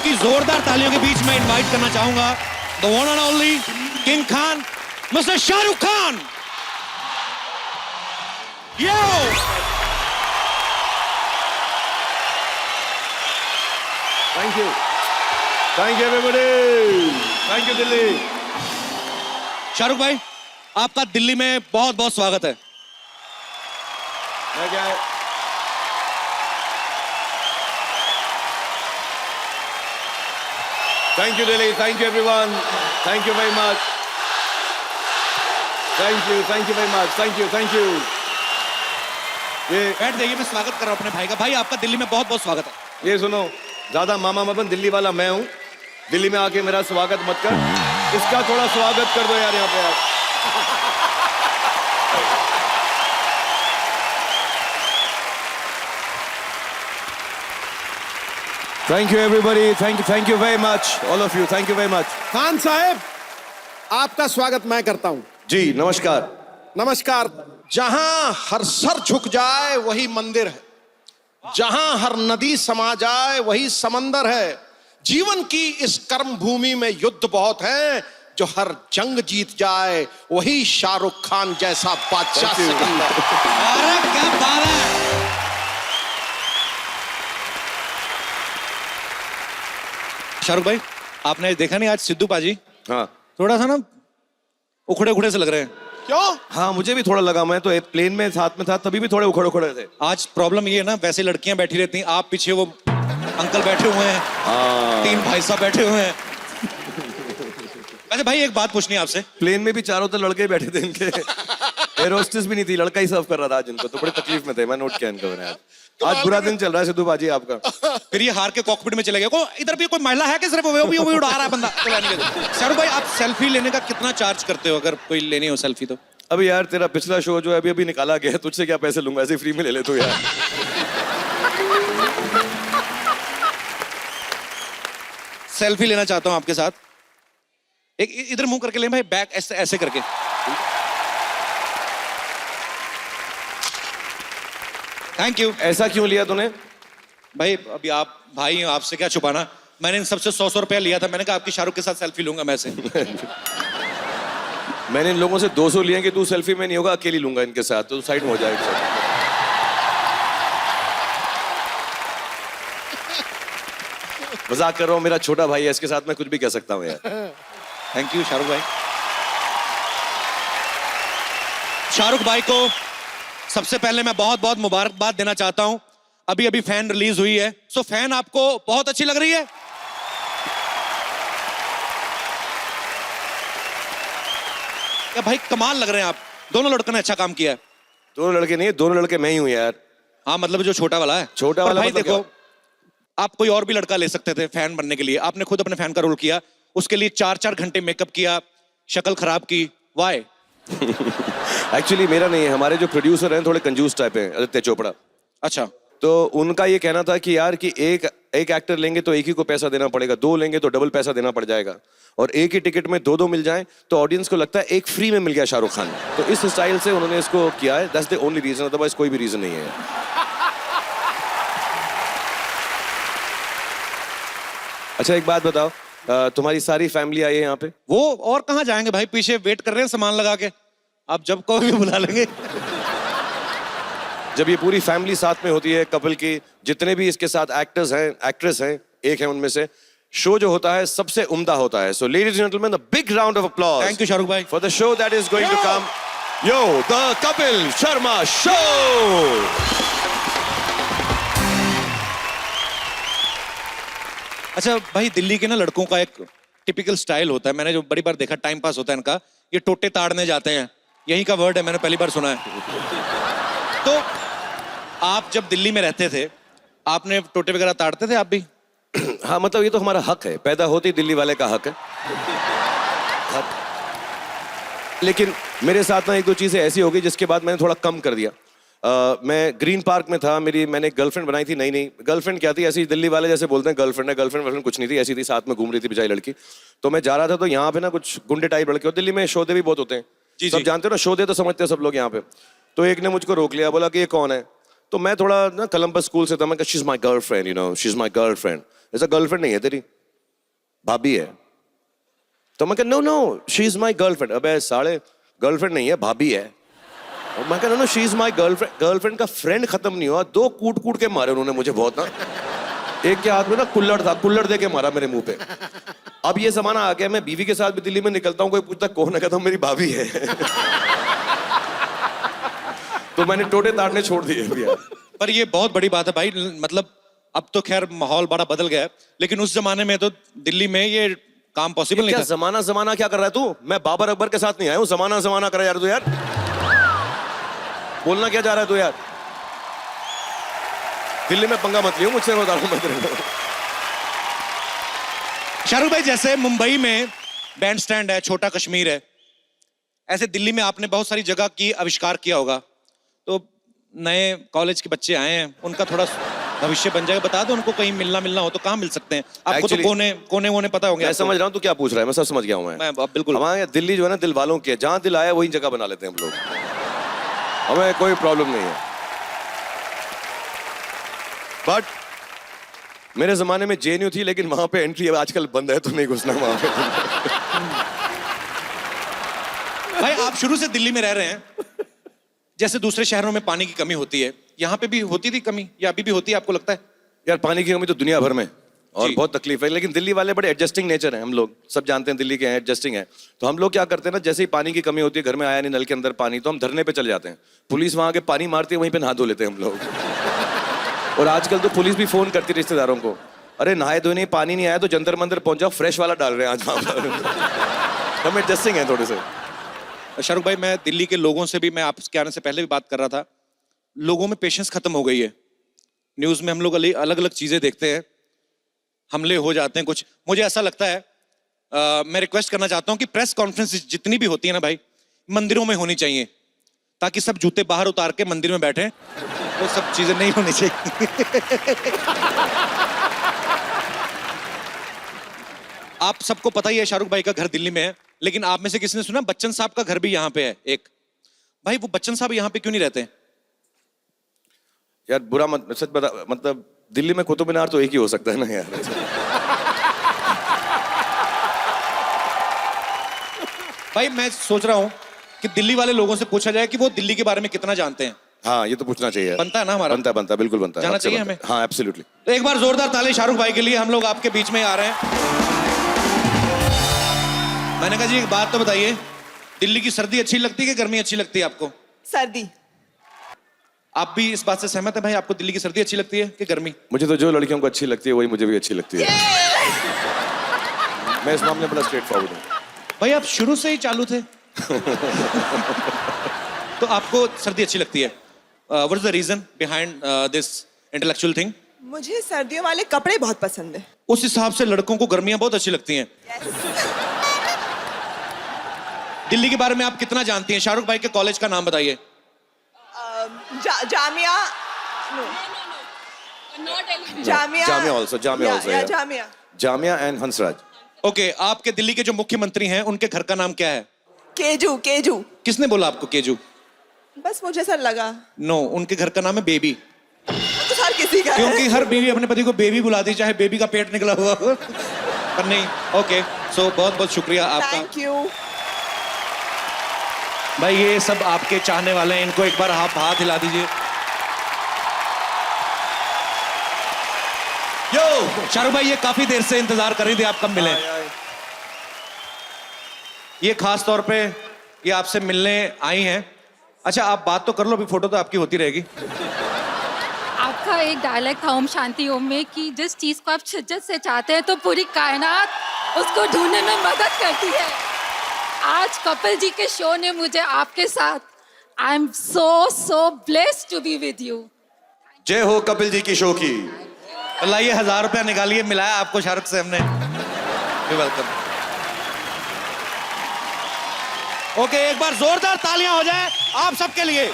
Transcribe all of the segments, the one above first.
आपकी जोरदार तालियों के बीच में इनवाइट करना चाहूंगा the one and only king Khan mister Shahrukh Khan. Yo thank you everybody, thank you Delhi. Shahrukh भाई, आपका दिल्ली में बहुत बहुत स्वागत है। Thank you Delhi, thank you everyone, thank you very much, thank you very much, thank you. ये बैठ जाइए, मैं स्वागत कर रहा हूं अपने भाई का। भाई आपका दिल्ली में बहुत बहुत स्वागत है। ये सुनो, ज्यादा मामा मत बन, दिल्ली वाला मैं हूँ। दिल्ली में आके मेरा स्वागत मत कर, इसका थोड़ा स्वागत कर दो यार यहाँ पे यार। Thank you everybody, thank you very much, all of you, thank you very much. Khan साहब, आपका स्वागत मैं करता हूं। जी नमस्कार। नमस्कार। जहां हर सर झुक जाए वही मंदिर है, जहां हर नदी समा जाए वही समंदर है। जीवन की इस कर्म भूमि में युद्ध बहुत है, जो हर जंग जीत जाए वही शाहरुख खान जैसा बादशाह सिकंदर। अरे क्या बात है। शाहरुख भाई, आपने देखा नहीं आज सिद्धू पाजी हाँ थोड़ा सा ना उखड़े उखड़े से लग रहे हैं। क्यों? हाँ, मुझे भी थोड़ा लगा। मैं तो प्लेन में साथ में था, तभी भी थोड़े उखड़ उखड़े थे। आज प्रॉब्लम ये है ना, वैसे लड़कियां बैठी रहती हैं, आप पीछे वो अंकल बैठे हुए हैं, तीन भाई साहब बैठे हुए हैं। अच्छा भाई, एक बात पूछनी है आपसे। प्लेन में भी चारों तरफ लड़के बैठे थे इनके। एयर होस्टेस भी नहीं थी, लड़का ही सर्व कर रहा था आज इनको, तो बड़े तकलीफ में थे। मैं नोट किया इनको मैंने। आज बुरा दिन चल रहा है सिद्धू बाजी आपका। फिर ये हार के कॉकपिट में चले गए। को इधर भी कोई महिला है कि सिर्फ वो भी उड़ा रहा है बंदा? शाहरुख भाई, आप सेल्फी लेने का कितना चार्ज करते हो अगर कोई लेनी हो सेल्फी तो? अभी यार तेरा पिछला शो जो है अभी अभी निकाला गया है, तुझसे क्या पैसे लूंगा, ऐसे फ्री में ले ले तू यार। सेल्फी लेना चाहता हूं आपके साथ। एक इधर मुंह करके ले भाई, बैक ऐसे ऐसे करके। Thank you. ऐसा क्यों लिया तूने? भाई अभी आप भाई हो, आपसे क्या छुपाना। मैंने इन सबसे 100 रुपया लिया था। मैंने कहा आपकी शाहरुख के साथ सेल्फी लूंगा मैं से। मैंने इन लोगों से 200 लिए कि तू सेल्फी में नहीं होगा, अकेली लूंगा इनके साथ, तो साइड में हो जाएगा। मजाक कर रहा हूँ, मेरा छोटा भाई है, इसके साथ मैं कुछ भी कह सकता हूँ यार। थैंक यू शाहरुख भाई। शाहरुख भाई को सबसे पहले मैं बहुत बहुत मुबारकबाद देना चाहता हूं। अभी अभी फैन रिलीज हुई है, सो फैन आपको बहुत अच्छी लग रही है। या भाई कमाल लग रहे हैं आप दोनों लड़कों ने, अच्छा काम किया है। दोनों लड़के नहीं, दोनों लड़के मैं ही हूँ यार। हाँ मतलब जो छोटा वाला है। छोटा वाला भाई मतलब देखो, आप कोई और भी लड़का ले सकते थे फैन बनने के लिए। आपने खुद अपने फैन का रोल किया, उसके लिए 4-4 घंटे मेकअप किया, शक्ल खराब की। वाई? एक्चुअली मेरा नहीं है, हमारे जो प्रोड्यूसर हैं थोड़े कंजूस टाइप हैं, आदित्य चोपड़ा। अच्छा। तो उनका ये कहना था कि यार कि एक एक्टर लेंगे तो एक ही को पैसा देना पड़ेगा, 2 लेंगे तो डबल पैसा देना पड़ जाएगा, और एक ही टिकट में 2 मिल जाएं तो ऑडियंस को लगता है एक फ्री में मिल गया शाहरुख खान। तो इस स्टाइल से उन्होंने इसको किया है। That's the only reason, otherwise कोई भी रीजन नहीं है। अच्छा एक बात बताओ, तुम्हारी सारी फैमिली आई है यहाँ पे? वो और कहाँ जाएंगे भाई, पीछे वेट कर रहे हैं सामान लगा के। आप जब कहोगे बुला लेंगे। जब ये पूरी फैमिली साथ में होती है कपल की, जितने भी इसके साथ एक्टर्स हैं, एक्ट्रेस हैं, एक है उनमें से, शो जो होता है सबसे उम्दा होता है। So ladies and gentleman, a big round of applause. Thank you Shahrukh भाई for the show that is going to come. Yo, the Kapil Sharma show. अच्छा भाई, दिल्ली के ना लड़कों का एक टिपिकल स्टाइल होता है, मैंने जो बड़ी बार देखा, टाइम पास होता है इनका, ये टोटे ताड़ने जाते हैं। यही का वर्ड है, मैंने पहली बार सुना है। तो आप जब दिल्ली में रहते थे, आपने टोटे वगैरह ताड़ते थे आप भी? हाँ मतलब ये तो हमारा हक है, पैदा होते ही दिल्ली वाले का हक है। लेकिन मेरे साथ ना 1-2 चीजें ऐसी हो गई जिसके बाद मैंने थोड़ा कम कर दिया। मैं ग्रीन पार्क में था, मैंने एक गर्लफ्रेंड बनाई थी। नहीं गर्लफ्रेंड क्या थी, ऐसी दिल्ली वाले जैसे बोलते हैं गर्लफ्रेंड है, गर्लफ्रेंड कुछ नहीं थी, ऐसी थी, साथ में घूम रही थी बेचारी लड़की। तो मैं जा रहा था, तो यहाँ पे ना कुछ गुंडे टाइप लड़के, और दिल्ली में शोधे भी बहुत होते हैं, सब जानते हो ना, शोधे तो समझते हैं सब लोग यहाँ पे। तो एक ने मुझको रोक लिया, बोला कि ये कौन है? तो मैं थोड़ा ना कोलंबस स्कूल से था, मैं कहा she is my girlfriend, you know, she is my girlfriend. ऐसा गर्लफ्रेंड नहीं है तेरी, भाभी है। तो मैं कहा no no she is my girlfriend. अबे साले, गर्लफ्रेंड नहीं है, भाभी है। और मैं कहा no she is my girlfriend. Girlfriend का फ्रेंड खत्म नहीं हुआ, 2 कूट कूट के मारे उन्होंने मुझे बहुत ना। एक के हाथ में ना कुल्लड़ था, कुल्लड़ दे के मारा मेरे मुंह पे। अब ये जमाना आ गया, मैं बीवी के साथ भी दिल्ली में निकलता हूँ, कोई पूछता कौन है, कहता हूँ मेरी भाभी है। तो मैंने टोटे ताड़ने छोड़ दिए भैया। पर ये बहुत बड़ी बात है भाई, मतलब अब तो खैर माहौल बड़ा बदल गया है, लेकिन उस जमाने में तो दिल्ली में ये काम पॉसिबल नहीं क्या था। जमाना जमाना क्या कर रहा है तू? मैं बाबर अकबर के साथ नहीं आया हूँ, जमाना जमाना कर यार तू यार। बोलना क्या जा रहा है तू यार? दिल्ली में पंगा मत लियो मुझसे, बता रहा हूं मैं। शाहरुख भाई, जैसे मुंबई में बैंड स्टैंड है, छोटा कश्मीर है, ऐसे दिल्ली में आपने बहुत सारी जगह की आविष्कार किया होगा। तो नए कॉलेज के बच्चे आए हैं, उनका थोड़ा भविष्य बन जाएगा, बता दो उनको, कहीं मिलना हो तो कहाँ मिल सकते हैं आपको? तो कोने वोने पता होंगे। मैं समझ रहा हूँ तू क्या पूछ रहा है, मैं सब समझ गया हूँ मैं बिल्कुल। हमारे दिल्ली जो है ना, दिल वालों की है, जहाँ दिल आया वही जगह बना लेते हैं हम लोग, हमें कोई प्रॉब्लम नहीं है। बट मेरे जमाने में जेएनयू थी, लेकिन वहां पे एंट्री आजकल बंद है, तो नहीं घुसना वहां पे। भाई आप शुरू से दिल्ली में रह रहे हैं, जैसे दूसरे शहरों में पानी की कमी होती है, यहाँ पे भी होती थी कमी, या अभी भी होती है आपको लगता है? यार पानी की कमी तो दुनिया भर में, और जी। बहुत तकलीफ है, लेकिन दिल्ली वाले बड़े एडजस्टिंग नेचर हैं, हम लोग सब जानते हैं दिल्ली के हैं, एडजस्टिंग है। तो हम लोग क्या करते हैं ना, जैसे ही पानी की कमी होती है, घर में आया नहीं नल के अंदर पानी, तो हम धरने पे चले जाते हैं। पुलिस वहां के पानी मारती है, वहीं पे नहा धो लेते हैं हम लोग। और आजकल तो पुलिस भी फोन करती है रिश्तेदारों को, अरे नहाए धोने पानी नहीं आया तो जंतर मंतर पहुंच जाओ, फ्रेश वाला डाल रहे हैं आज वहां पर। हम एडजस्टिंग हैं थोड़े से। शाहरुख भाई, मैं दिल्ली के लोगों से भी, मैं आपके आने से पहले भी बात कर रहा था, लोगों में पेशेंस खत्म हो गई है। न्यूज में हम लोग अलग अलग चीजें देखते हैं, हमले हो जाते हैं कुछ। मुझे ऐसा लगता है, मैं रिक्वेस्ट करना चाहता हूं कि प्रेस कॉन्फ्रेंस जितनी भी होती है ना भाई, मंदिरों में होनी चाहिए, ताकि सब जूते बाहर उतार के मंदिर में बैठे, वो सब चीजें नहीं होनी चाहिए। आप सबको पता ही है शाहरुख भाई का घर दिल्ली में है, लेकिन आप में से किसी ने सुना बच्चन साहब का घर भी यहाँ पे है एक? भाई वो बच्चन साहब यहाँ पे क्यों नहीं रहते? यार बुरा मत, सच बता, मतलब दिल्ली में कुतुब मीनार तो एक ही हो सकता है ना यार। भाई मैं सोच रहा हूँ कि दिल्ली वाले लोगों से पूछा जाए कि वो दिल्ली के बारे में कितना जानते हैं। हाँ ये तो पूछना चाहिए। बनता है ना हमारा? बनता है बिल्कुल बनता है। जाना आपसे चाहिए बनता है। हमें। हाँ एब्सोल्युटली। तो एक बार जोरदार ताली शाहरुख भाई के लिए, हम लोग आपके बीच में आ रहे हैं। मैंने कहा जी एक बात तो बताइए, दिल्ली की सर्दी अच्छी लगती है कि गर्मी अच्छी लगती है आपको? सर्दी। आप भी इस बात से सहमत है भाई, आपको दिल्ली की सर्दी अच्छी लगती है कि गर्मी? मुझे तो जो लड़कियों को अच्छी लगती है वही मुझे भी अच्छी लगती है। मैं इस मामले में बड़ा स्ट्रेट फॉरवर्ड हूँ। भाई आप शुरू से ही चालू थे। तो आपको सर्दी अच्छी लगती है? What is the reason behind this intellectual thing? मुझे सर्दियों वाले कपड़े बहुत पसंद है। उस हिसाब से लड़कों को गर्मियां बहुत अच्छी लगती हैं। दिल्ली के बारे में आप कितना जानती हैं? शाहरुख भाई के कॉलेज का नाम बताइए। Jamia Jamia Jamia also, Jamia also, yeah. Jamia. Jamia and Hansraj. Okay, आपके दिल्ली के जो मुख्यमंत्री हैं उनके घर का नाम क्या है? केजू। केजू किसने बोला आपको केजू? बस मुझे ऐसा लगा। नो, उनके घर का नाम है बेबी। तो हर किसी का है। क्योंकि हर बीवी अपने पति को बेबी बुलाती, चाहे बेबी का पेट निकला हुआ हो। पर नहीं, ओके, सो बहुत बहुत शुक्रिया आपका। Thank you. भाई ये सब आपके चाहने वाले हैं, इनको एक बार आप हाथ हिला दीजिए। यो शाहरुख भाई, ये काफी देर से इंतजार कर रही थी, आप कब मिले? ये खास तौर पे ये आपसे मिलने आई हैं। अच्छा आप बात तो कर लो, अभी फोटो तो आपकी होती रहेगी। आपका एक डायलॉग था ओम शांति ओम में कि जिस चीज को आप शिद्दत से चाहते हैं तो पूरी कायनात उसको ढूंढने में मदद करती है। आज कपिल जी के शो ने मुझे आपके साथ, I am so blessed to be with you. जय हो कपिल जी की शो की। लाइए 1000 रुपया निकालिए, मिलाया आपको शाहरुख से हमने। वेलकम। ओके, एक बार जोरदार तालियां हो जाए आप सबके लिए।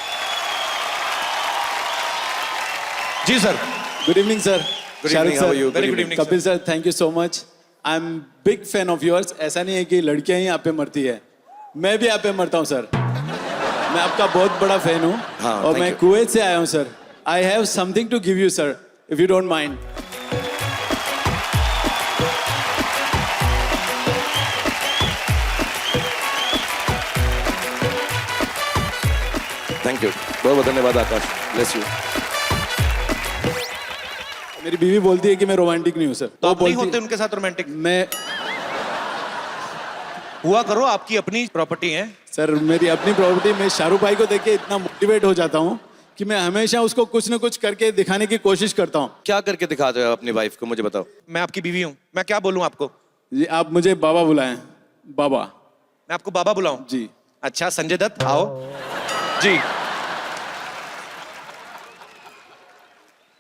जी sir. Good evening, sir. Good Shahrukh evening, how sir. are you? Very good evening, Kapil sir, thank you so much. I'm big fan of yours. ऐसा नहीं है कि लड़कियां ही आप पे मरती है, मैं भी आप पे मरता हूँ सर। मैं आपका बहुत बड़ा फैन हूँ। हाँ, और thank मैं you. कुवैत से आया हूँ sir. I have something to give you, sir, if you don't mind. Thank you, बहुत बहुत धन्यवाद आकाश, ब्लेस यू। मेरी बीवी बोलती है कि मैं रोमांटिक नहीं हूँ सर। तो आप नहीं बोलती होते उनके साथ रोमांटिक? मैं हुआ करो, आपकी अपनी प्रॉपर्टी है। सर मेरी अपनी प्रॉपर्टी में शाहरुख भाई को देख के इतना मोटिवेट हो जाता हूँ कि मैं हमेशा उसको कुछ ना कुछ करके दिखाने की कोशिश करता हूँ। क्या करके दिखाते हो अपनी वाइफ को, मुझे बताओ। मैं आपकी बीवी हूँ, मैं क्या बोलूँ आपको? जी आप मुझे बाबा बुलाएं। बाबा। मैं आपको बाबा बुलाऊं? जी। अच्छा, संजय दत्त आओ जी।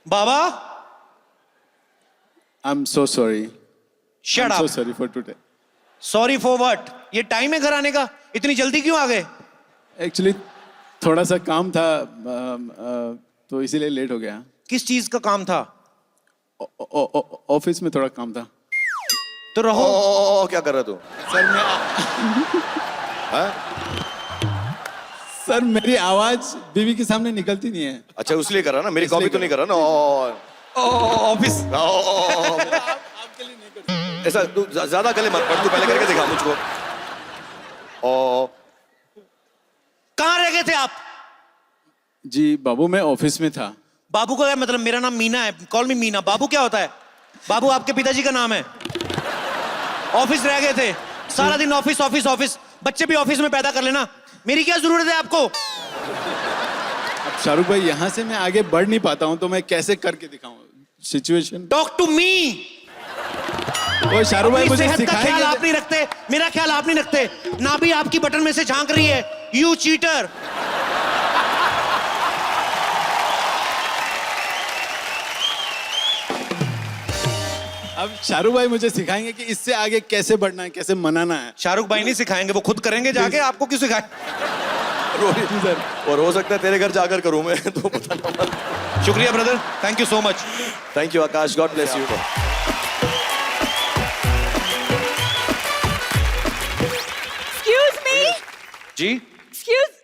Baba, I am so sorry. Shut so up. Sorry for today. Sorry for what? ये टाइम है घर आने का, इतनी जल्दी क्यों आ गए? एक्चुअली थोड़ा सा काम था तो इसीलिए लेट हो गया। किस चीज का काम था? ऑफिस में थोड़ा काम था। तो रहो। क्या कर रहा तू? सर मैं सर मेरी आवाज बीवी के सामने निकलती नहीं है। अच्छा उसलिए कर रहा ना, मेरी कॉपी तो नहीं कर रहा ना। ऑफिस। ऐसा तू ज्यादा गले मत पड़, तू पहले करके दिखा मुझको। कहाँ रह गए थे आप? जी बाबू मैं ऑफिस में था। बाबू का क्या मतलब? मेरा नाम मीना है, कॉल मी मीना। बाबू क्या होता है? बाबू आपके पिताजी का नाम है। ऑफिस रह गए थे, सारा दिन ऑफिस ऑफिस ऑफिस। बच्चे भी ऑफिस में पैदा कर लेना, मेरी क्या जरूरत है आपको? अब शाहरुख भाई यहाँ से मैं आगे बढ़ नहीं पाता हूँ तो मैं कैसे करके दिखाऊं सिचुएशन। Talk to me. वो शाहरुख भाई मुझे सेहत का ख्याल सिखाएंगे। आप नहीं रखते, मेरा ख्याल आप नहीं रखते। ना भी आपकी बटन में से झांक रही है। You cheater. अब शाहरुख भाई मुझे सिखाएंगे कि इससे आगे कैसे बढ़ना है, कैसे मनाना है। शाहरुख भाई नहीं सिखाएंगे, वो खुद करेंगे जाके। आपको क्यों सिखाए? और हो सकता है तेरे घर जाकर करूं मैं तो पता ना। शुक्रिया brother, thank you so much. Thank you Akash, god bless you. Excuse me? जी Excuse.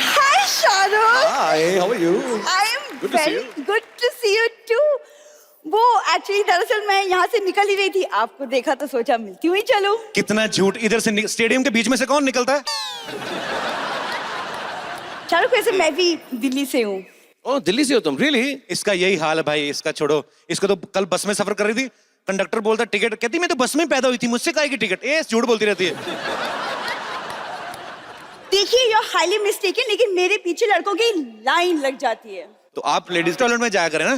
Hi, Shahrukh. Hi, how are you? I am Good to see very good to see you too. वो एक्चुअली दरअसल मैं यहाँ से निकल ही रही थी, आपको देखा तो सोचा मिलती हुई चलूं। कितना झूठ। इधर से स्टेडियम के बीच में से कौन निकलता है? शाहरुख वैसे मैं भी दिल्ली से हूँ। ओह दिल्ली से हो तुम? रियली? इसका यही हाल है भाई, इसका छोड़ो। इसको तो कल बस में सफर कर रही थी, कंडक्टर बोलता टिकट, कहती मैं तो बस में पैदा हुई थी, मुझसे काहे की टिकट? ए झूठ बोलती रहती है। देखिए यू आर हाईली मिस्टेकन, लेकिन मेरे पीछे लड़कों की लाइन लग जाती है। तो आप लेडीज टॉयलेट में जाया करें ना।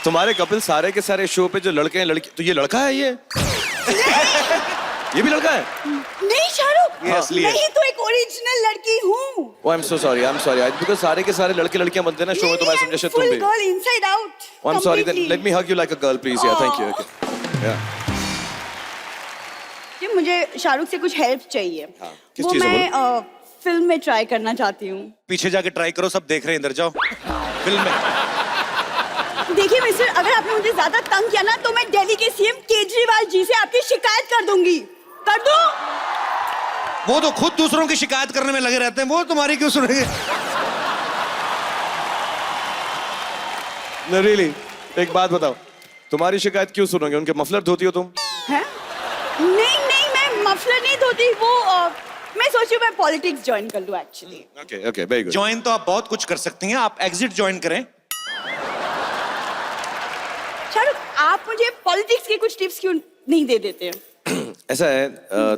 तुम्हारे कपिल सारे के सारे शो पे जो लड़के हैं लड़की, तो ये लड़का है ये? ये भी लड़का है? नहीं शाहरुख, ये असली है। नहीं तो एक ओरिजिनल लड़की हूँ। Oh I am so sorry, I am sorry. Because सारे के सारे लड़के लड़कियां बनते हैं ना शो में, तो मैं समझा शायद तुम भी। Girl inside out. Oh, I'm sorry. Then let me hug you like a girl, please. Yeah, thank you. Okay. Yeah. कि मुझे शाहरुख से कुछ हेल्प चाहिए। किस वो चीज़ में मैं फिल्म में ट्राई करना चाहती हूँ। पीछे जाके ट्राई करो, सब देख रहे हैं, इधर जाओ। फिल्म में देखिए मिस्टर, अगर आपने मुझे ज्यादा तंग किया ना तो मैं दिल्ली के सीएम केजरीवाल जी से आपकी शिकायत कर दूंगी। कर दूं? वो तो खुद दूसरों की शिकायत करने में लगे रहते हैं, वो तुम्हारी क्यों सुनेंगे? No, really. एक बात बताओ, तुम्हारी शिकायत क्यों सुनोगे? उनके मफलर धोती हो तुम? हैं? नहीं नहीं, मैं मफलर नहीं धोती। वो मैं सोची मैं पॉलिटिक्स ज्वाइन कर लूं actually. Okay, okay, very good. Join तो आप बहुत कुछ कर सकती हैं, आप एग्जिट ज्वाइन करें। शाहरुख, आप मुझे पॉलिटिक्स के कुछ टिप्स क्यों नहीं दे देते? ऐसा है,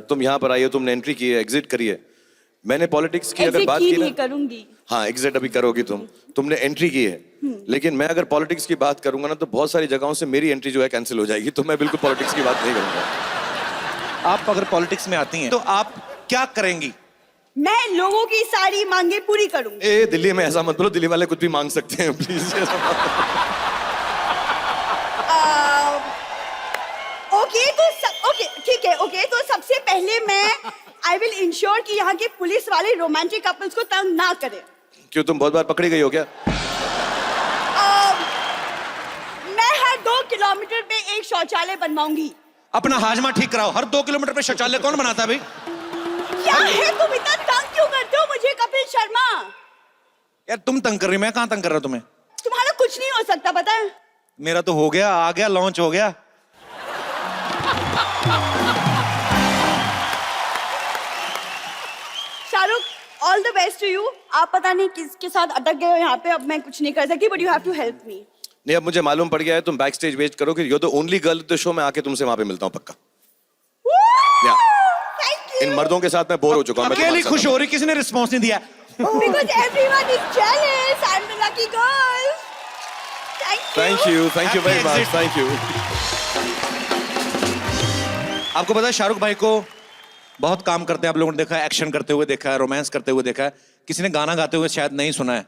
तुम यहाँ पर आई हो, तुमने एंट्री की है, एग्जिट करी है। मैंने पॉलिटिक्स की अगर एग्जिट बात की की नहीं ना, करूंगी। हाँ एग्जिट अभी करोगी तुमने एंट्री की है। लेकिन मैं अगर पॉलिटिक्स की बात करूंगा ना तो बहुत सारी जगहों से मेरी एंट्री जो है कैंसिल हो जाएगी, तो मैं बिल्कुल पॉलिटिक्स की बात नहीं करूंगा। आप अगर पॉलिटिक्स में आती हैं तो आप क्या करेंगी? मैं लोगों की सारी मांगे पूरी करूंगी। ए दिल्ली में ऐसा मत बोलो, दिल्ली वाले कुछ भी मांग सकते हैं प्लीज। ओके तो ओके ठीक है। ओके तो सबसे पहले मैं आई विल इंश्योर कि यहाँ के पुलिस वाले रोमांटिक कपल्स को तंग ना करें। क्यों तुम बहुत बार पकड़ी गई हो क्या? मैं हर 2 किलोमीटर पे एक शौचालय बनवाऊंगी। अपना हाजमा ठीक कराओ। हर 2 किलोमीटर पे शौचालय कौन बनाता है भाई? क्या है, तुम इतना तंग क्यों करते हो मुझे कपिल शर्मा? यार तुम तंग कर रही, मैं कहाँ तंग कर रहा हूं तुम्हें? तुम्हारा कुछ नहीं हो सकता, पता है? मेरा तो हो गया, आ गया, लॉन्च हो गया। Shahrukh, all the best to you. आप पता नहीं किसके साथ अटक गए हो यहाँ पे, अब मैं कुछ नहीं कर सकती, but you have to help me. नहीं, अब मुझे मालूम पड़ गया है, तुम बैक स्टेज वेट करो कि you the only girl the show. मैं आके तुमसे वहां पे मिलता हूँ पक्का। या थैंक इन मर्दों के साथ मैं बोर हो चुका हूँ। मैं अकेली तुम्हारे साथ खुश हो रही, किसी ने रिस्पॉन्स नहीं दिया। Because everyone is jealous. I'm the lucky girl. Thank you. Thank you very Happy much, exit. Thank you. आपको पता है शाहरुख भाई को बहुत काम करते हैं, आप लोगों ने देखा है, एक्शन करते हुए देखा है, रोमांस करते हुए देखा है, किसी ने गाना गाते हुए शायद नहीं सुना है।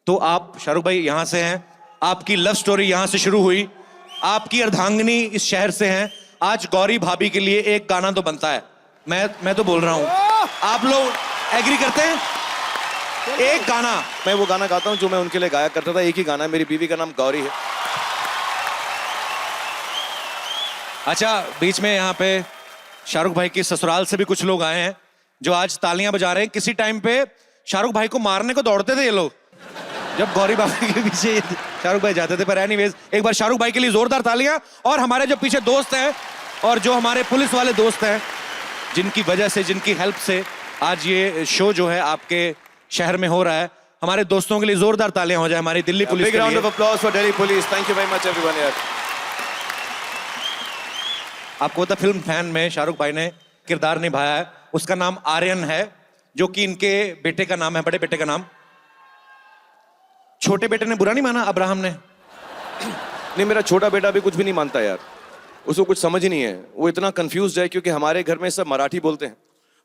तो आप शाहरुख भाई यहाँ से हैं, आपकी लव स्टोरी यहाँ से शुरू हुई, आपकी अर्धांगिनी इस शहर से हैं। आज गौरी भाभी के लिए एक गाना तो बनता है। मैं तो बोल रहा हूँ, आप लोग एग्री करते हैं? एक गाना। मैं वो गाना गाता हूँ जो मैं उनके लिए गाया करता था। एक ही गाना है, मेरी बीवी का नाम गौरी है। अच्छा, बीच में यहाँ पे शाहरुख भाई की ससुराल से भी कुछ लोग आए हैं जो आज तालियां बजा रहे हैं। किसी टाइम पे शाहरुख भाई को मारने को दौड़ते थे ये लोग, जब गौरी भाभी के पीछे शाहरुख भाई जाते थे। पर एनीवेज, एक बार शाहरुख भाई के लिए जोरदार तालियां। और हमारे जो पीछे दोस्त हैं और जो हमारे पुलिस वाले दोस्त हैं, जिनकी वजह से, जिनकी हेल्प से आज ये शो जो है आपके शहर में हो रहा है, हमारे दोस्तों के लिए जोरदार तालियां हो जाए हमारी दिल्ली पुलिस बिग के राउंड लिए। Of applause for Delhi police. Thank you very much everyone यार। आपको पता, फिल्म फैन में शाहरुख भाई ने किरदार निभाया है, उसका नाम आर्यन है, जो कि इनके बेटे का नाम है, बड़े बेटे का नाम। छोटे बेटे ने बुरा नहीं माना, अब्राहम ने? नहीं, मेरा छोटा बेटा भी कुछ भी नहीं मानता यार, उसको कुछ समझ ही नहीं है। वो इतना कंफ्यूज है क्योंकि हमारे घर में सब मराठी बोलते हैं,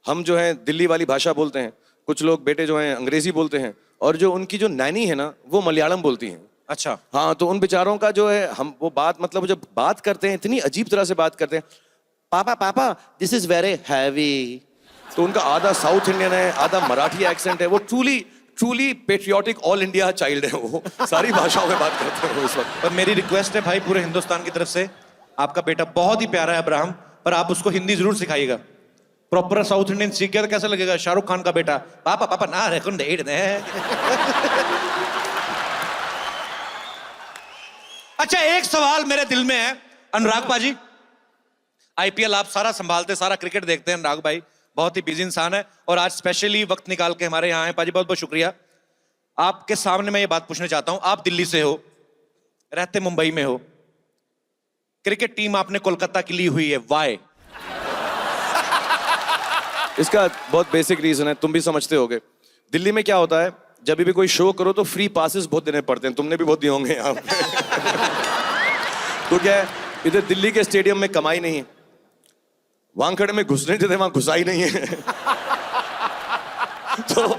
हम जो है दिल्ली वाली भाषा बोलते हैं, कुछ लोग बेटे जो हैं अंग्रेजी बोलते हैं, और जो उनकी जो नैनी है ना वो मलयालम बोलती हैं। अच्छा। हाँ, तो उन बेचारों का जो है, हम वो बात, मतलब वो जब बात करते हैं इतनी अजीब तरह से बात करते हैं, पापा पापा दिस इज वेरी हैवी। तो उनका आधा साउथ इंडियन है, आधा मराठी एक्सेंट है। वो truly patriotic all India child है, वो सारी भाषाओं में बात करते हैं उस वक्त। पर मेरी रिक्वेस्ट है भाई, पूरे हिंदुस्तान की तरफ से, आपका बेटा बहुत ही प्यारा है अब्राहम, पर आप उसको हिंदी जरूर सिखाइएगा। प्रॉपर साउथ इंडियन सीख गया तो कैसा लगेगा? शाहरुख खान का बेटा, पापा पापा ना रे कुंडे दे। अच्छा, एक सवाल मेरे दिल में है, अनुराग पाजी, आईपीएल आप सारा संभालते, सारा क्रिकेट देखते हैं। अनुराग भाई बहुत ही बिजी इंसान है और आज स्पेशली वक्त निकाल के हमारे यहाँ आए। पाजी बहुत बहुत शुक्रिया। आपके सामने मैं ये बात पूछना चाहता हूं, आप दिल्ली से हो, रहते मुंबई में हो, क्रिकेट टीम आपने कोलकाता की ली हुई है, वाई? इसका बहुत बेसिक रीजन है, तुम भी समझते होगे। दिल्ली में क्या होता है, जब भी कोई शो करो तो फ्री पासेस बहुत देने पड़ते हैं, तुमने भी बहुत दिए होंगे यहाँ पे। तो क्या है, इधर दिल्ली के स्टेडियम में कमाई नहीं है, वानखेड़े में घुसने देते वहां घुसाई नहीं है। तो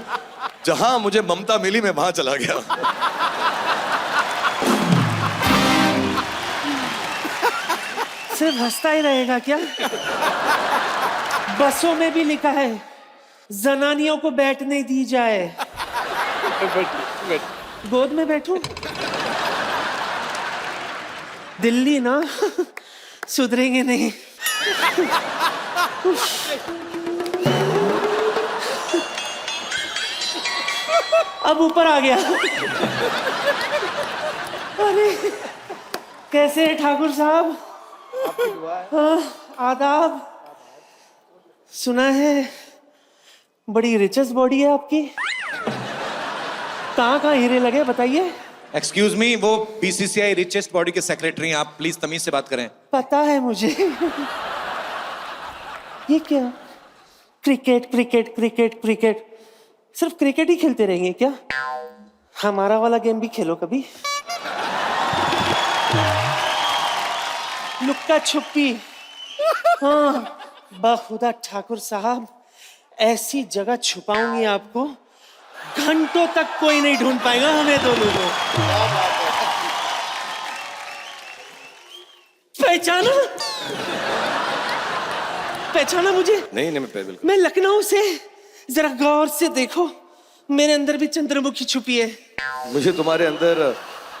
जहां मुझे ममता मिली मैं वहां चला गया। सिर्फ हंसता ही रहेगा क्या? बसों में भी लिखा है जनानियों को बैठने दी जाए। गोद में बैठूं? दिल्ली ना सुधरेंगे नहीं। अब ऊपर आ गया। अरे कैसे हैं ठाकुर साहब? आदाब। सुना है बड़ी रिचेस्ट बॉडी है आपकी, कहाँ हीरे लगे बताइए। एक्सक्यूज मी, वो बीसीसीआई रिचेस्ट बॉडी के सेक्रेटरी हैं, आप प्लीज तमीज से बात करें। पता है मुझे। ये क्या, क्रिकेट क्रिकेट क्रिकेट क्रिकेट, सिर्फ क्रिकेट ही खेलते रहेंगे क्या? हमारा वाला गेम भी खेलो कभी। लुक्का छुपी। हाँ, बाखुदा ठाकुर साहब, ऐसी जगह छुपाऊंगी आपको, घंटों तक कोई नहीं ढूंढ पाएगा हमें दोनों को। पहचाना? पहचाना मुझे? नहीं मैं बिल्कुल। मैं लखनऊ से। जरा गौर से देखो, मेरे अंदर भी चंद्रमुखी छुपी है। मुझे तुम्हारे अंदर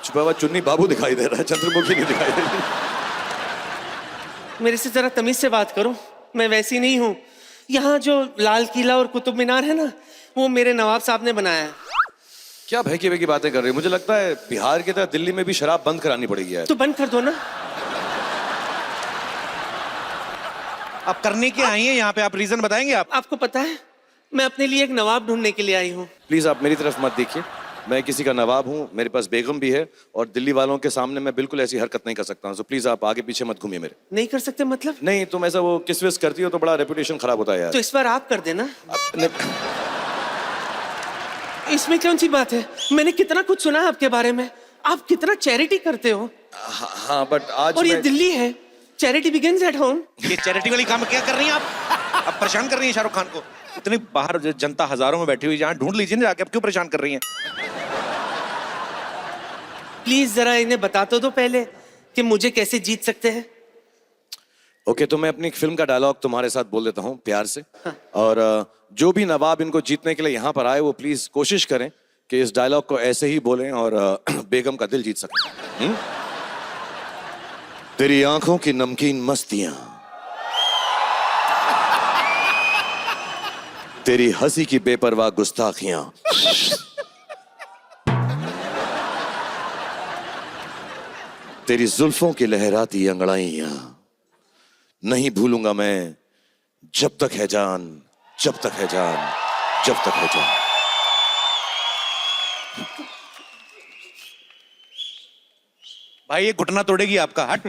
छुपा हुआ चुन्नी बाबू दिखाई दे रहा है, चंद्रमुखी नहीं दिखाई दे रही। मेरे से जरा तमीज से बात करो, मैं वैसी नहीं हूँ। यहाँ जो लाल किला और कुतुब मीनार है ना, वो मेरे नवाब साहब ने बनाया है। क्या भैकी भैकी बातें कर रही हो? मुझे लगता है बिहार की तरह दिल्ली में भी शराब बंद करानी पड़ेगी यार। तो बंद कर दो ना। आप करने के आई हैं यहाँ पे, आप रीजन बताएंगे आप? आपको पता है, मैं अपने लिए एक नवाब ढूंढने के लिए आई हूँ। प्लीज आप मेरी तरफ मत देखिए, मैं किसी का नवाब हूँ, मेरे पास बेगम भी है और दिल्ली वालों के सामने मैं बिल्कुल ऐसी हरकत नहीं कर सकता हूँ। सो प्लीज आप आगे पीछे मत घूमिए मेरे। नहीं कर सकते मतलब? नहीं, तुम ऐसा वो किस विस करती हो तो बड़ा रेपुटेशन खराब होता है यार। तो इस बार आप कर देना। अपने- इसमें कौन सी बात है? मैंने कितना कुछ सुना है आपके बारे में, आप कितना चैरिटी करते हो। हाँ बट आज और ये मैं- दिल्ली है, चैरिटी बिगिंस एट होम। ये चैरिटी वाली काम क्या कर रही हैं आप परेशान कर रही हैं शाहरुख खान को। इतनी बाहर जनता हजारों में बैठी हुई, जहाँ ढूंढ लीजिए ना जाके, आप क्यों परेशान कर रही हैं? प्लीज जरा इन्हें बता तो दो पहले कि मुझे कैसे जीत सकते हैं। ओके, तो मैं अपनी फिल्म का डायलॉग तुम्हारे साथ बोल देता हूँ प्यार से। और जो भी नवाब इनको जीतने के लिए यहाँ पर आए वो प्लीज कोशिश करें कि इस डायलॉग को ऐसे ही बोलें और बेगम का दिल जीत सकें। तेरी आंखों की नमकीन मस्तियां, तेरी हंसी की बेपरवाह गुस्ताखियां, तेरी जुल्फों की लहराती अंगड़ाइयां, नहीं भूलूंगा मैं जब तक है जान, जब तक है जान, जब तक है जान। भाई ये घुटना तोड़ेगी आपका, हट।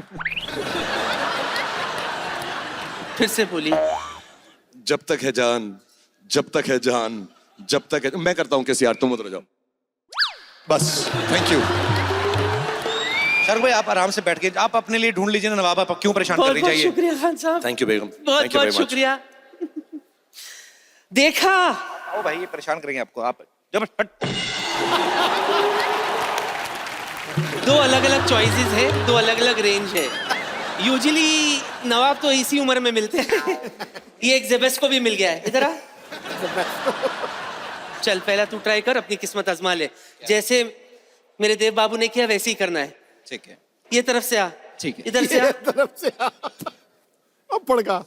फिर से बोली। जब तक है जान, जब तक है जान, जब तक है। मैं करता हूं किसी यार, तुम उतर जाओ बस। Thank you. शाहरुख भाई आप आराम से बैठ के आप अपने लिए ढूंढ लीजिए ना नवाब, आप क्यों परेशान कर बहुत रही बहुत जाइए। शुक्रिया खान साहब, थैंक यू बेगम, बहुत थैंक यू बहुत वेरी मच। शुक्रिया। देखा, ओ भाई ये परेशान करेंगे आपको, आप जब हट। दो अलग अलग चॉइसेस है, दो अलग अलग रेंज है। यूजुअली नवाब तो इसी उम्र में मिलते हैं। ये एक जेबेस्को भी मिल गया है। इधर आ। चल पहला तू ट्राई कर, अपनी किस्मत आजमा ले। जैसे मेरे देव बाबू ने किया वैसे ही करना है। ठीक है, ये तरफ से आ। ठीक है। इधर से आ। तरफ से अब पड़गा।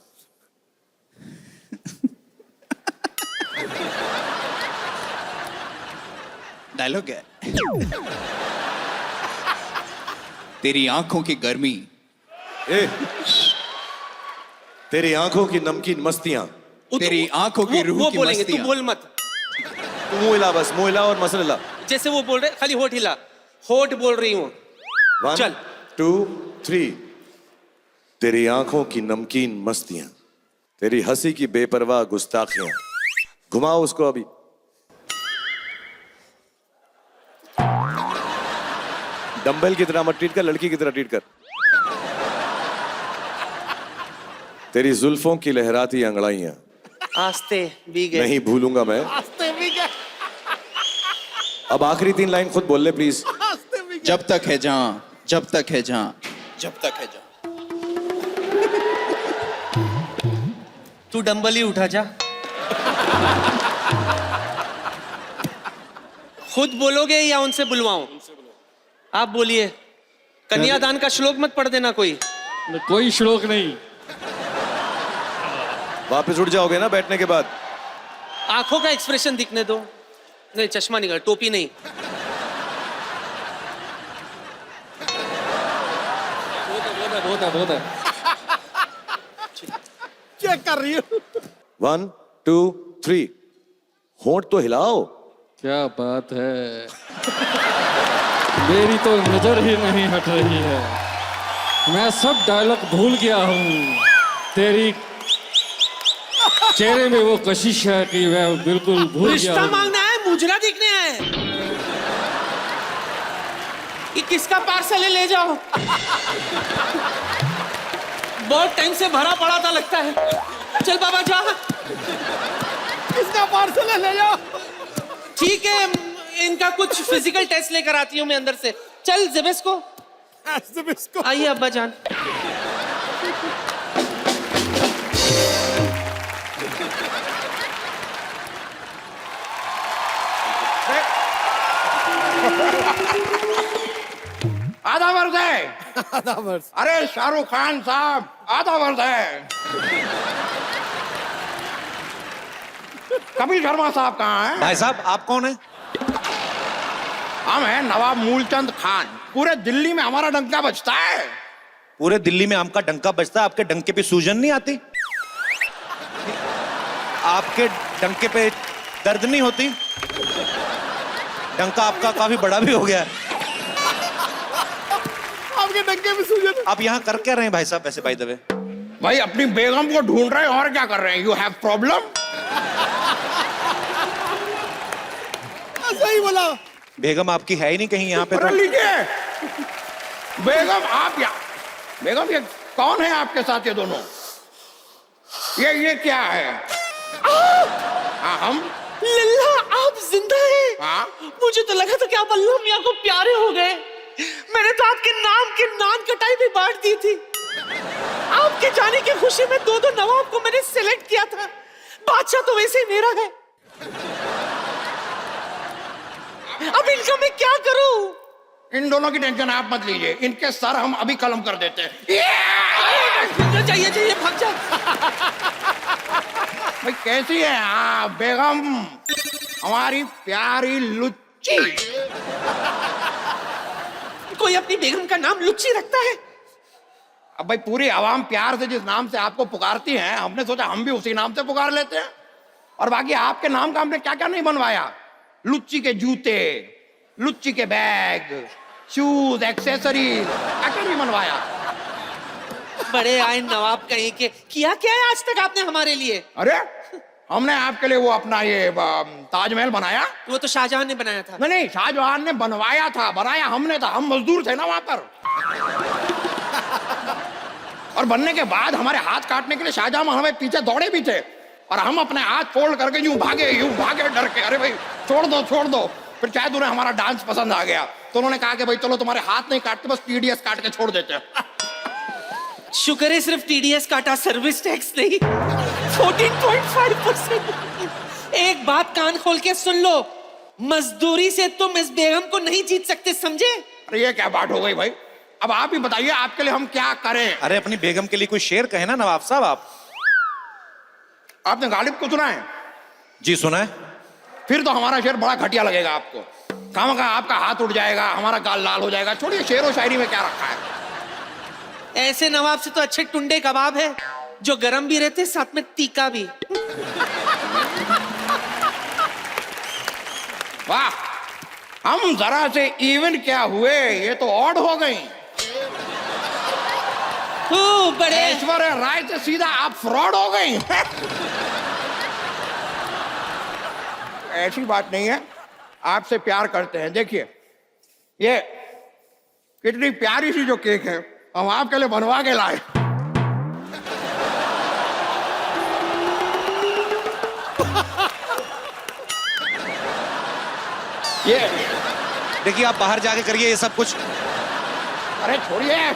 डायलॉग है, तेरी आंखों की गर्मी, ए, तेरी आंखों की नमकीन मस्तियां, तेरी आंखों की रूह वो की बोलेंगे, तू मस्तियां। बोल मत। तू मुंह हिला, बस मुंह हिला और मसल हिला। जैसे वो बोल रहे, खाली होठ हिला। होठ बोल रही हूँ। 1 चल। 2 3। तेरी आंखों की नमकीन मस्तियां, तेरी हंसी की बेपरवाह गुस्ताखियां। घुमाओ उसको अभी। डंबल की तरह मत ट्रीट कर, लड़की की तरह ट्रीट कर। तेरी जुल्फों की लहराती अंगड़ाइयां, आस्ते भी गए। नहीं भूलूंगा मैं। अब आखिरी 3 लाइन खुद बोल ले प्लीज। जब तक है जहां, जब तक है जहां, जब तक है जहां। तू डंबल ही उठा जा। खुद बोलोगे या उनसे बुलवाऊं? आप बोलिए। कन्यादान का श्लोक मत पढ़ देना कोई। कोई श्लोक नहीं। वापस उठ जाओगे ना बैठने के बाद? आंखों का एक्सप्रेशन दिखने दो। नहीं, चश्मा निकाल, टोपी नहीं। बहुत है। क्या कर रही हो? 1 2 3। होंठ तो हिलाओ। क्या बात है, मेरी तो नजर ही नहीं हट रही है। मैं सब डायलॉग भूल गया हूँ। तेरी चेहरे में वो कशिश है कि मैं बिल्कुल भूल गया रिश्ता हूँ। मांगना है, मुजरा देखने है। ये किसका पार्सल है, ले जाओ। बहुत टाइम से भरा पड़ा था लगता है। चल बाबा जा। किसका पार्सल है, ले जाओ। ठीक है, इनका कुछ फिजिकल टेस्ट लेकर आती हूँ मैं अंदर से। चल जेबेस्को। इसको आइए अब्बा जान। आधा वर्ष है। आधा वर्ष। अरे शाहरुख खान साहब, आधा वर्ष है। कपिल शर्मा साहब कहाँ हैं? भाई साहब आप कौन है? हम हैं नवाब मूलचंद खान। पूरे दिल्ली में हमारा डंका बजता है। पूरे दिल्ली में आपका डंका बजता है, आपके डंके पे सूजन नहीं आती? आपके डंके पे दर्द नहीं होती? डंका आपका काफी बड़ा भी हो गया है। आपके डंके में सूजन। आप यहाँ कर क्या रहे हैं भाई साहब वैसे बाय द वे? भाई अपनी बेगम को ढूंढ रहे हैं और क्या कर रहे हैं? You have problem? सही बोला। बेगम आपकी है ही नहीं कहीं यहाँ पे पकड़ तो। लीजिए। बेगम आप या बेगम ये कौन है आपके साथ ये दोनों? ये क्या है? हाँ हम लल्ला आप जिंदा हैं? हाँ मुझे तो लगा था कि आप अल्लाह मियां को प्यारे हो गए। मैंने तो आपके नाम की नान कटाई भी बांट दी थी। आपके जाने की खुशी में दो नवाब को मैंने सिलेक्ट किया था। बादशाह तो वैसे ही मेरा है। अब इनका मैं क्या करूं? इन दोनों की टेंशन आप मत लीजिए, इनके सर हम अभी कलम कर देते हैं। चाहिए भाग जा। भाई कैसी है हाँ बेगम हमारी प्यारी लुच्ची? कोई अपनी बेगम का नाम लुच्ची रखता है? अब भाई पूरी आवाम प्यार से जिस नाम से आपको पुकारती है, हमने सोचा हम भी उसी नाम से पुकार लेते हैं। और बाकी आपके नाम का हमने क्या क्या नहीं बनवाया। लुच्ची के जूते, लुच्ची के बैग, शूज, एक्सेसरीज, क्या नहीं बनवाया। बड़े आए नवाब कहीं के। किया क्या है आज तक आपने हमारे लिए? अरे हमने आपके लिए वो अपना ये ताजमहल बनाया। वो तो शाहजहां ने बनाया था। नहीं शाहजहां ने बनवाया था, बनाया हमने था। हम मजदूर थे ना वहां पर। और बनने के बाद हमारे हाथ काटने के लिए शाहजहां हमें पीछे दौड़े भी थे। और हम अपने हाथ फोल्ड करके यूं भागे डर के। अरे भाई छोड़ दो। फिर शायद उन्हें हमारा डांस पसंद आ गया तो उन्होंने कहा कि भाई चलो तुम्हारे हाथ नहीं काटते, बस टीडीएस काट के छोड़ देते हैं। शुक्र है सिर्फ टीडीएस काटा, सर्विस टैक्स नहीं। 14.5%। एक बात कान खोल के सुन लो, मजदूरी से तुम इस बेगम को नहीं जीत सकते, समझे? अरे ये क्या बात हो गई भाई? अब आप ही बताइए आपके लिए हम क्या करें? अरे अपनी बेगम के लिए कोई शेर कहे ना नवाब साहब आप। आपने गालिब को सुना है? जी सुना है। फिर तो हमारा शेर बड़ा घटिया लगेगा आपको। खामखा आपका हाथ उठ जाएगा, हमारा गाल लाल हो जाएगा। छोड़िए, शेर और शायरी में क्या रखा है। ऐसे नवाब से तो अच्छे टुंडे कबाब है जो गरम भी रहते साथ में तीखा भी। वाह, हम जरा से इवन क्या हुए, ये तो ऑड हो गई। बड़े ऐश्वर्या राय से सीधा आप फ्रॉड हो गई। ऐसी बात नहीं है, आपसे प्यार करते हैं। देखिए ये कितनी प्यारी सी जो केक है हम आपके लिए बनवा के लाए। ये देखिए आप बाहर जाके करिए ये सब कुछ। अरे छोड़िए,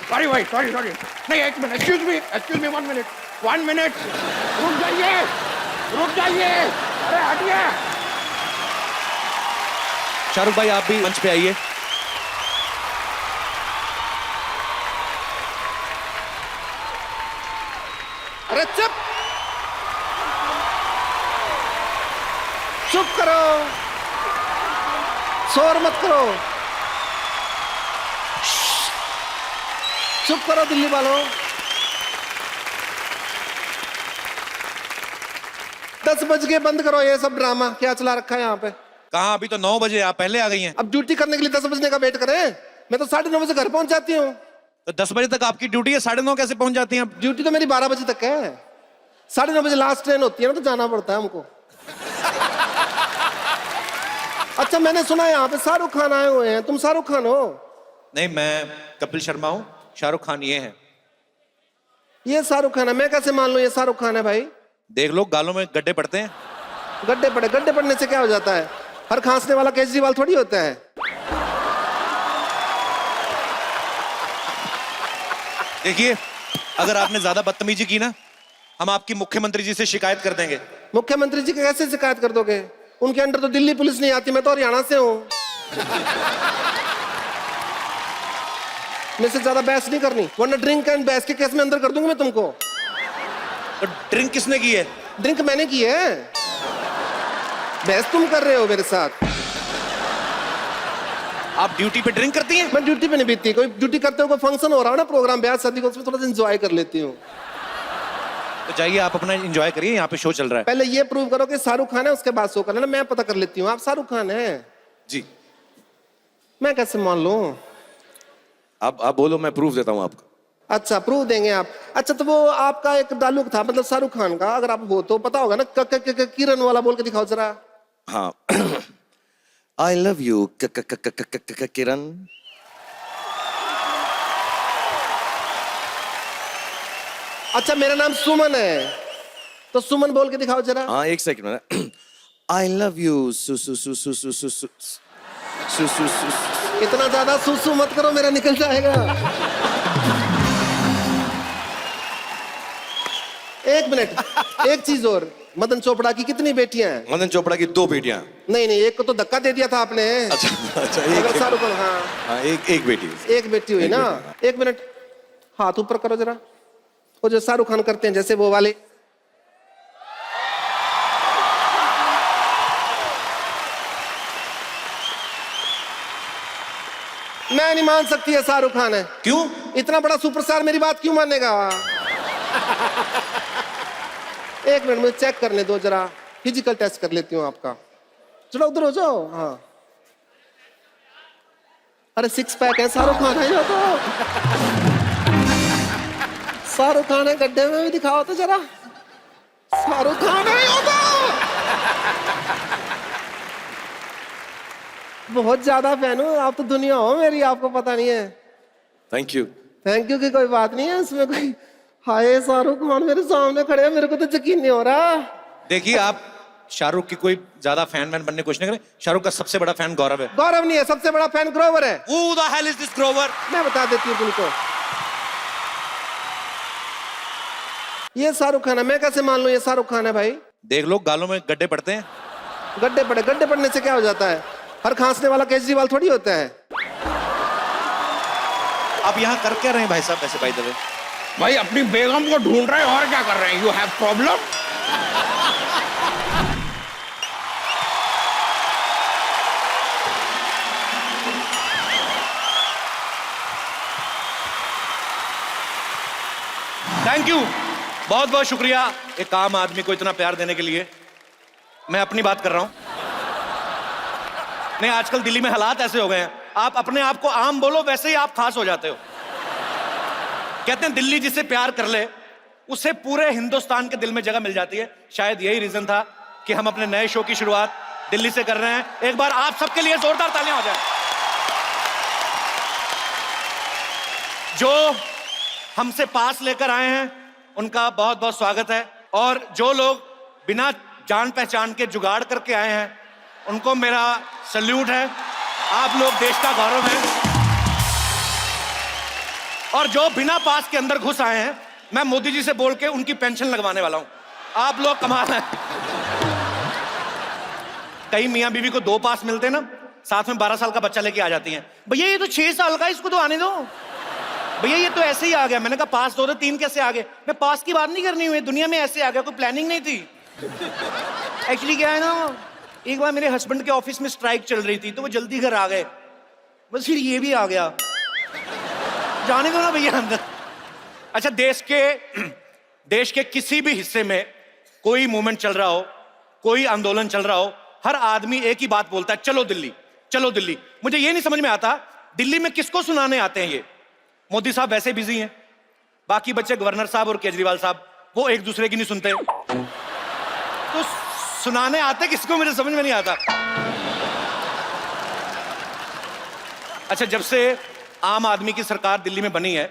सॉरी भाई, सॉरी नहीं, एक मिनट, एक्सक्यूज मी 1 मिनट, रुक जाइए, अरे हटिए। शाहरुख भाई आप भी मंच पे आइए। अरे चुप करो, शोर मत करो, चुप करो दिल्ली वालों। 10 बज के बंद करो ये सब ड्रामा, क्या चला रखा है यहाँ पे? कहाँ? अभी तो 9 बजे, आप पहले आ गई हैं। अब ड्यूटी करने के लिए 10 बजने का वेट करें? मैं तो 9:30 बजे घर पहुंच जाती हूँ। तो 10 बजे तक आपकी ड्यूटी है, 9:30 कैसे पहुंच जाती हैं? ड्यूटी तो मेरी 12 बजे तक है। 9:30 बजे लास्ट ट्रेन होती है ना, तो जाना पड़ता है हमको। अच्छा मैंने सुना है यहाँ पे शाहरुख खान आए हुए हैं, तुम शाहरुख खान हो? नहीं, मैं कपिल शर्मा हूँ, शाहरुख खान ये है। ये शाहरुख खान है? मैं कैसे मान लूं ये शाहरुख खान है भाई? देख लो, गालों में गड्ढे पड़ते हैं। गड्ढे पड़ने से क्या हो जाता है? हर खांसने वाला केजरीवाल थोड़ी होता है। देखिए अगर आपने ज्यादा बदतमीजी की ना, हम आपकी मुख्यमंत्री जी से शिकायत कर देंगे। मुख्यमंत्री जी की कैसे शिकायत कर दोगे? उनके अंडर तो दिल्ली पुलिस नहीं आती, मैं तो हरियाणा से हूँ। मेरे से ज्यादा बहस नहीं करनी, वरना ड्रिंक एंड बहस के केस में अंदर कर दूंगा मैं तुमको। तो ड्रिंक किसने की है? ड्रिंक मैंने की है, बहस तुम कर रहे हो मेरे साथ। आप ड्यूटी पे ड्रिंक करती हैं? मैं ड्यूटी पे नहीं बीतती, कोई ड्यूटी करते हो, कोई फंक्शन हो रहा हो ना, प्रोग्राम ब्याह शादी का, उसमें थोड़ा सा एंजॉय कर लेती हूँ। तो जाइए आप अपना एंजॉय करिए, यहाँ पे शो चल रहा है। पहले ये प्रूव करो कि शाहरुख खान है, उसके बाद शो कर लेना। मैं पता कर लेती हूँ आप शाहरुख खान है। जी मैं कैसे मान लूं? आप बोलो, मैं प्रूफ देता हूँ आपको। अच्छा प्रूफ देंगे आप? अच्छा तो वो आपका एक डायलॉग था, मतलब शाहरुख खान का, अगर आप हो तो पता होगा ना, किरण वाला बोल के दिखाओ जरा। हाँ आई लव यू किरण। अच्छा मेरा नाम सुमन है, तो सुमन बोल के दिखाओ जरा। हाँ एक सेकंड। आई लव यू सु सु सु सु सु सु सु सु सु सु। इतना ज्यादा सुसु मत करो, मेरा निकल जाएगा। एक मिनट, एक चीज और, मदन चोपड़ा की कितनी बेटियां हैं? मदन चोपड़ा की 2 बेटियां। नहीं नहीं, एक को तो धक्का दे दिया था आपने। अच्छा अगर शाहरुख खान, हाँ हाँ एक बेटी। एक बेटी हुई ना। एक मिनट, हाथ ऊपर करो जरा, वो जो शाहरुख खान करते हैं जैसे वो वाले। मैं नहीं मान सकती है शाहरुख खान है। क्यों? इतना बड़ा सुपरस्टार मेरी बात क्यों मानेगा? एक मिनट मुझे चेक करने दो जरा, फिजिकल टेस्ट कर लेती हूँ आपका। चलो उधर हो जाओ। हाँ अरे 6 पैक है, शाहरुख खान है ये तो। शाहरुख खान है, गड्ढे में भी दिखाओ तो जरा। शाहरुख खान है ये तो। बहुत ज्यादा फैन हूँ, आप तो दुनिया हो मेरी, आपको पता नहीं है। Thank you. थैंक यू की कोई बात नहीं है इसमें कोई। हाय शाहरुख खान मेरे सामने खड़े हैं, मेरे को तो यकीन नहीं हो रहा। देखिए आप शाहरुख की कोई ज्यादा फैन बनने की कोशिश नहीं करें। शाहरुख का सबसे बड़ा फैन गौरव है। गौरव नहीं है, सबसे बड़ा फैन ग्रोवर है। Who the hell is this Grover? मैं बता देती हूँ तुमको, ये शाहरुख खान है। मैं कैसे मान लूं ये शाहरुख खान है भाई? देख लो गालों में गड्ढे पड़ते हैं। गड्ढे पड़ने से क्या हो जाता है? हर खांसने वाला केजरीवाल थोड़ी होता है। आप यहाँ कर क्या रहे हैं भाई साहब? ऐसे भाई दबे भाई अपनी बेगम को ढूंढ रहे हैं और क्या कर रहे हैं? You have problem? Thank you, बहुत बहुत शुक्रिया एक आम आदमी को इतना प्यार देने के लिए। मैं अपनी बात कर रहा हूं। नहीं, आजकल दिल्ली में हालात ऐसे हो गए हैं, आप अपने आप को आम बोलो वैसे ही आप खास हो जाते हो। कहते हैं दिल्ली जिसे प्यार कर ले उसे पूरे हिंदुस्तान के दिल में जगह मिल जाती है। शायद यही रीजन था कि हम अपने नए शो की शुरुआत दिल्ली से कर रहे हैं। एक बार आप सबके लिए जोरदार तालियां हो जाए। जो हमसे पास लेकर आए हैं उनका बहुत बहुत स्वागत है, और जो लोग बिना जान पहचान के जुगाड़ करके आए हैं उनको मेरा सल्यूट है। आप लोग देश का गौरव हैं। और जो बिना पास के अंदर घुस आए हैं, मैं मोदी जी से बोल के उनकी पेंशन लगवाने वाला हूं। आप लोग कमाल हैं। कई मियां बीवी को 2 पास मिलते ना, साथ में 12 साल का बच्चा लेके आ जाती हैं। भैया ये तो 6 साल का, इसको तो आने दो। भैया ये तो ऐसे ही आ गया। मैंने कहा पास 2 थे, 3 कैसे आ गए? मैं पास की बात नहीं करनी हुई, दुनिया में ऐसे आ गया, कोई प्लानिंग नहीं थी। एक्चुअली क्या है ना, एक बार मेरे हस्बैंड के ऑफिस में स्ट्राइक चल रही थी तो वो जल्दी घर आ गए, बस फिर ये भी आ गया। जाने दो ना भैया अंदर। अच्छा, देश के किसी भी हिस्से में कोई मूवमेंट चल रहा हो, कोई आंदोलन चल रहा हो, हर आदमी एक ही बात बोलता है, चलो दिल्ली, चलो दिल्ली। मुझे ये नहीं समझ में आता दिल्ली में किसको सुनाने आते हैं ये। मोदी साहब वैसे बिजी हैं, बाकी बच्चे गवर्नर साहब और केजरीवाल साहब वो एक दूसरे की नहीं सुनते, तो सुनाने आते किसको मुझे समझ में नहीं आता। अच्छा, जब से आम आदमी की सरकार दिल्ली में बनी है,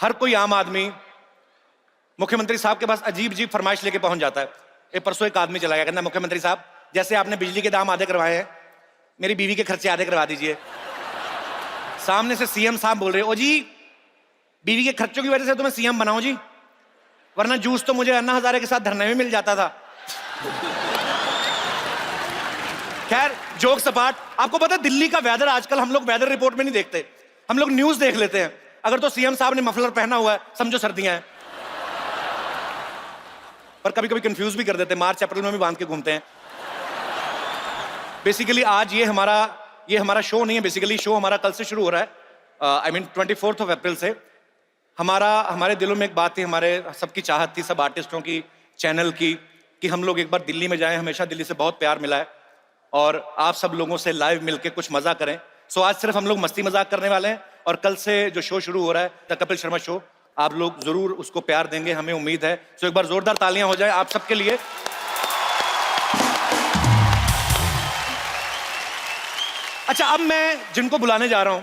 हर कोई आम आदमी मुख्यमंत्री साहब के पास अजीब अजीब फरमाइश लेके पहुंच जाता है। एक परसों एक आदमी चला गया, कहना मुख्यमंत्री साहब जैसे आपने बिजली के दाम आधे करवाए हैं, मेरी बीवी के खर्चे आधे करवा दीजिए। सामने से सीएम साहब बोल रहे, ओ जी बीवी के खर्चों की वजह से तो मैं सीएम बनाऊं जी, वरना जूस तो मुझे अन्ना हजारे के साथ धरने में मिल जाता था। खैर जोक सपाट। आपको पता है दिल्ली का वेदर आजकल हम लोग वेदर रिपोर्ट में नहीं देखते, हम लोग न्यूज देख लेते हैं, अगर तो सीएम साहब ने मफलर पहना हुआ है समझो सर्दियां हैं। पर कभी कभी कंफ्यूज भी कर देते हैं, मार्च अप्रैल में भी बांध के घूमते हैं। बेसिकली आज ये हमारा शो नहीं है, बेसिकली शो हमारा कल से शुरू हो रहा है, आई मीन 24 अप्रैल से। हमारे दिलों में एक बात थी, हमारे सबकी चाहत थी, सब आर्टिस्टों की, चैनल की, कि हम लोग एक बार दिल्ली में जाएं। हमेशा दिल्ली से बहुत प्यार मिला है और आप सब लोगों से लाइव मिलके कुछ मजा करें। सो आज सिर्फ हम लोग मस्ती मजाक करने वाले हैं और कल से जो शो शुरू हो रहा है द कपिल शर्मा शो, आप लोग जरूर उसको प्यार देंगे, हमें उम्मीद है। सो एक बार जोरदार तालियां हो जाए आप सबके लिए। अच्छा, अब मैं जिनको बुलाने जा रहा हूं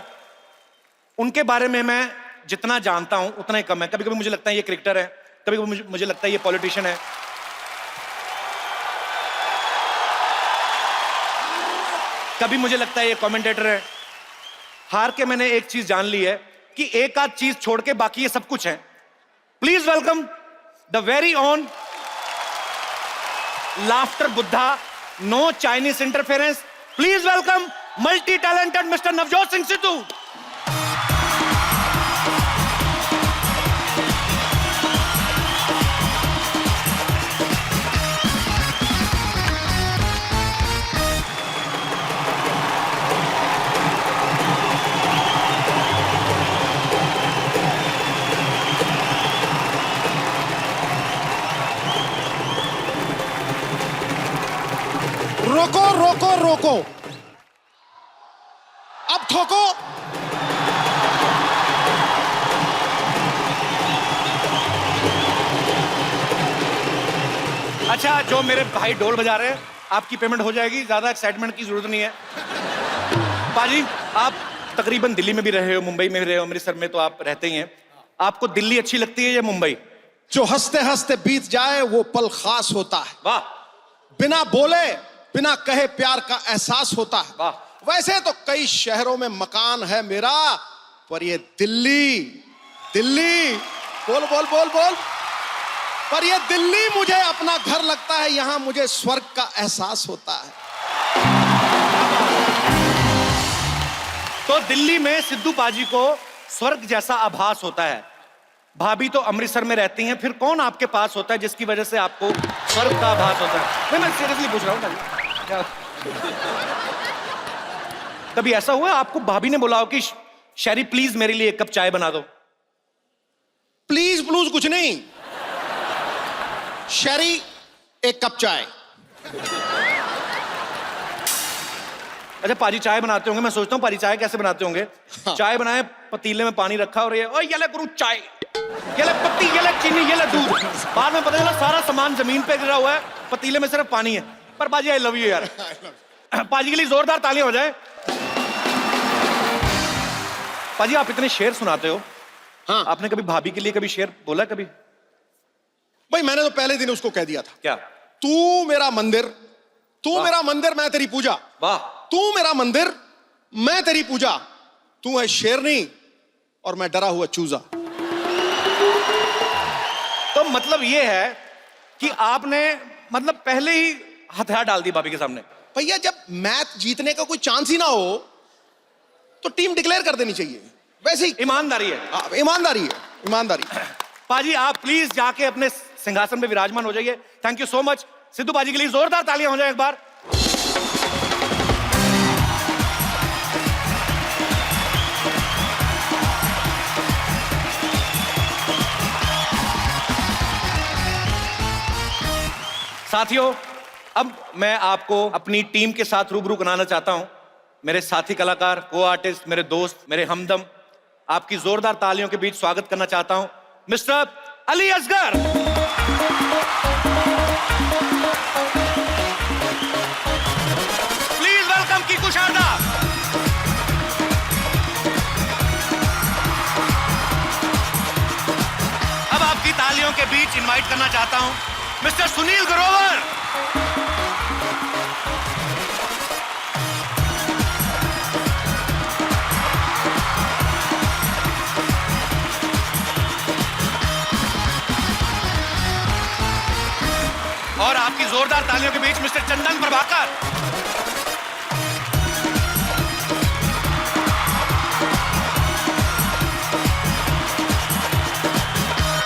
उनके बारे में मैं जितना जानता हूं उतना ही कम है। कभी कभी मुझे लगता है ये क्रिकेटर है, कभी कभी मुझे लगता है ये पॉलिटिशियन है, कभी मुझे लगता है ये कमेंटेटर है। हार के मैंने एक चीज जान ली है कि एक आध चीज छोड़ के बाकी ये सब कुछ है। Please welcome the very own laughter Buddha, no Chinese interference. Please welcome multi talented mister Navjot Singh Sidhu. रोको रोको रोको, अब ठोको। अच्छा, जो मेरे भाई ढोल बजा रहे हैं, आपकी पेमेंट हो जाएगी, ज्यादा एक्साइटमेंट की जरूरत नहीं है। पाजी, आप तकरीबन दिल्ली में भी रहे हो, मुंबई में भी रहे हो, अमृतसर में तो आप रहते ही हैं। आपको दिल्ली अच्छी लगती है या मुंबई? जो हंसते हंसते बीत जाए वो पल खास होता है। वाह। बिना बोले बिना कहे प्यार का एहसास होता है। वाह। वैसे तो कई शहरों में मकान है मेरा, पर ये दिल्ली, दिल्ली, बोल बोल बोल बोल, पर ये दिल्ली मुझे अपना घर लगता है। यहां मुझे स्वर्ग का एहसास होता है। तो दिल्ली में सिद्धू पाजी को स्वर्ग जैसा आभास होता है। भाभी तो अमृतसर में रहती हैं, फिर कौन आपके पास होता है जिसकी वजह से आपको स्वर्ग का आभास होता है? नहीं, मैं सीरियसली पूछ रहा हूं। कभी ऐसा हुआ आपको भाभी ने बोला हो कि शैरी प्लीज मेरे लिए एक कप चाय बना दो? प्लीज प्लूज कुछ नहीं, शैरी एक कप चाय। अच्छा, पाजी चाय बनाते होंगे, मैं सोचता हूँ पाजी चाय कैसे बनाते होंगे। हाँ। चाय बनाए, पतीले में पानी रखा और ये ले गुरु चाय, ये ले पत्ती, ये ले चीनी, ये ले दूध। बाद में पता चला सारा सामान जमीन पे गिरा हुआ है, पतीले में सिर्फ पानी है। पर पाजी आई लव यू यार। पाजी के लिए जोरदार तालियां हो जाए। पाजी, आप इतने शेर सुनाते हो, हाँ। आपने कभी भाभी के लिए कभी शेर बोला कभी? भाई मैंने तो पहले दिन उसको कह दिया था, क्या? तू मेरा मंदिर, तू वाह। मेरा मंदिर, मैं तेरी पूजा। वाह। तू मेरा मंदिर, मैं तेरी पूजा। तू है शेरनी और मैं डरा हुआ चूजा। तो मतलब ये है कि आपने मतलब पहले ही हथियार डाल दी भाभी के सामने। भैया, जब मैच जीतने का कोई चांस ही ना हो तो टीम डिक्लेयर कर देनी चाहिए। वैसे ही ईमानदारी है। ईमानदारी है, ईमानदारी। पाजी, आप प्लीज जाके अपने सिंहासन पे विराजमान हो जाइए। Thank you so much. Sidhu paaji के लिए जोरदार तालियां हो जाए एक बार। साथियों, अब मैं आपको अपनी टीम के साथ रूबरू कराना चाहता हूं। मेरे साथी कलाकार, को आर्टिस्ट, मेरे दोस्त, मेरे हमदम, आपकी जोरदार तालियों के बीच स्वागत करना चाहता हूं mister Ali Asgar. Please welcome Kiku Sharda. अब आपकी तालियों के बीच इनवाइट करना चाहता हूं मिस्टर सुनील ग्रोवर। और आपकी जोरदार तालियों के बीच मिस्टर चंदन प्रभाकर।